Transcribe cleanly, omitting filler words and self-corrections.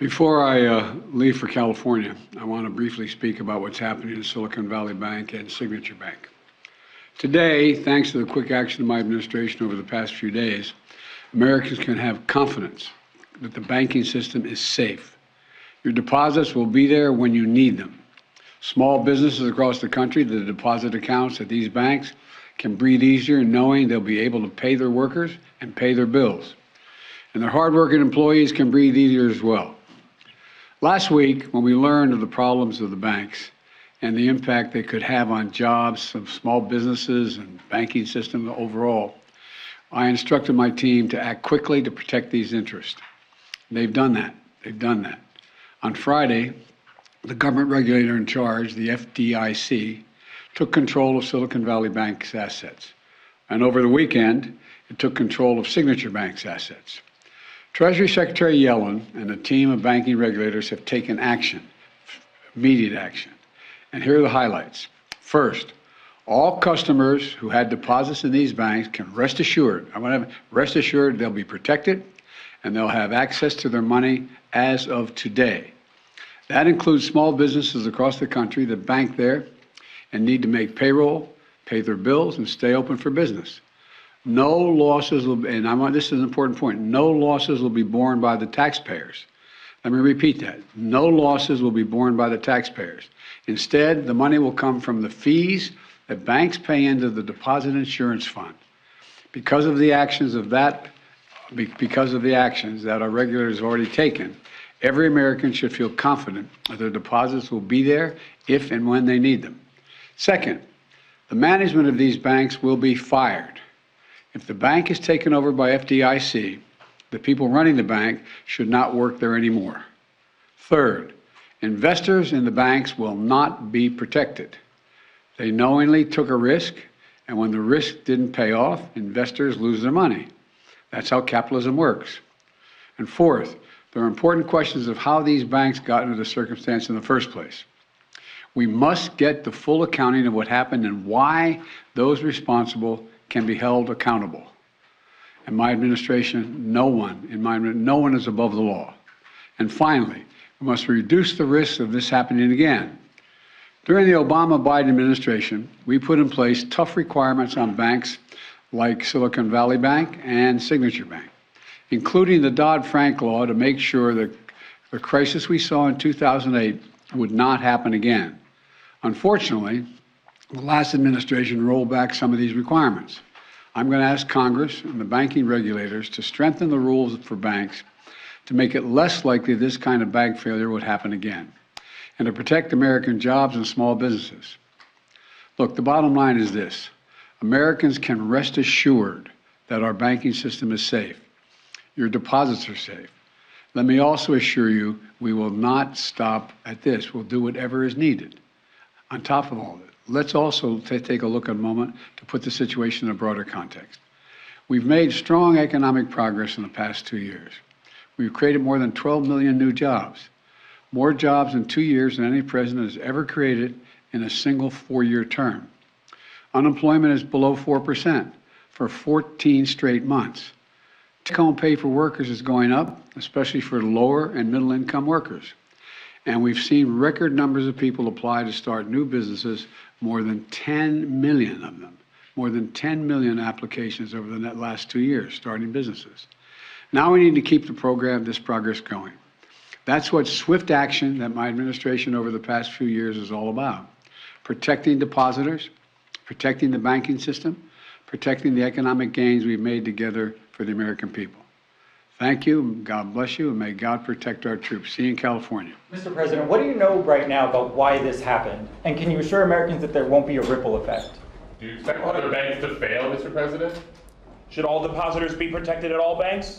Before I leave for California, I want to briefly speak about what's happening in Silicon Valley Bank and Signature Bank. Today, thanks to the quick action of my administration over the past few days, Americans can have confidence that the banking system is safe. Your deposits will be there when you need them. Small businesses across the country, the deposit accounts at these banks can breathe easier knowing they'll be able to pay their workers and pay their bills. And their hardworking employees can breathe easier as well. Last week, when we learned of the problems of the banks and the impact they could have on jobs of small businesses and banking system overall, I instructed my team to act quickly to protect these interests. They've done that. They've done that. On Friday, the government regulator in charge, the FDIC, took control of Silicon Valley Bank's assets. And over the weekend, it took control of Signature Bank's assets. Treasury Secretary Yellen and a team of banking regulators have taken action, immediate action. And here are the highlights. First, all customers who had deposits in these banks can rest assured, rest assured they'll be protected and they'll have access to their money as of today. That includes small businesses across the country that bank there and need to make payroll, pay their bills, and stay open for business. No losses will, this is an important point, no losses will be borne by the taxpayers. Let me repeat that. No losses will be borne by the taxpayers. Instead, the money will come from the fees that banks pay into the Deposit Insurance Fund. Because of the actions that our regulators have already taken, every American should feel confident that their deposits will be there if and when they need them. Second, the management of these banks will be fired. If the bank is taken over by FDIC, the people running the bank should not work there anymore. Third, investors in the banks will not be protected. They knowingly took a risk, and when the risk didn't pay off, investors lose their money. That's how capitalism works. And fourth, there are important questions of how these banks got into the circumstance in the first place. We must get the full accounting of what happened and why those responsible can be held accountable. In my administration, no one is above the law. And finally, we must reduce the risk of this happening again. During the Obama-Biden administration, we put in place tough requirements on banks like Silicon Valley Bank and Signature Bank, including the Dodd-Frank law to make sure that the crisis we saw in 2008 would not happen again. Unfortunately, the last administration rolled back some of these requirements. I'm going to ask Congress and the banking regulators to strengthen the rules for banks to make it less likely this kind of bank failure would happen again, and to protect American jobs and small businesses. Look, the bottom line is this. Americans can rest assured that our banking system is safe. Your deposits are safe. Let me also assure you we will not stop at this. We'll do whatever is needed. On top of all this, let's also take a look at a moment to put the situation in a broader context. We've made strong economic progress in the past 2 years. We've created more than 12 million new jobs, more jobs in 2 years than any president has ever created in a single 4-year term. Unemployment is below 4% for 14 straight months. Take-home pay for workers is going up, especially for lower and middle-income workers. And we've seen record numbers of people apply to start new businesses, more than 10 million of them, more than 10 million applications over the last 2 years starting businesses. Now we need to keep this progress going. That's what swift action that my administration over the past few years is all about. Protecting depositors, protecting the banking system, protecting the economic gains we've made together for the American people. Thank you, God bless you, and may God protect our troops. See you in California. Mr. President, what do you know right now about why this happened? And can you assure Americans that there won't be a ripple effect? Do you expect other banks to fail, Mr. President? Should all depositors be protected at all banks?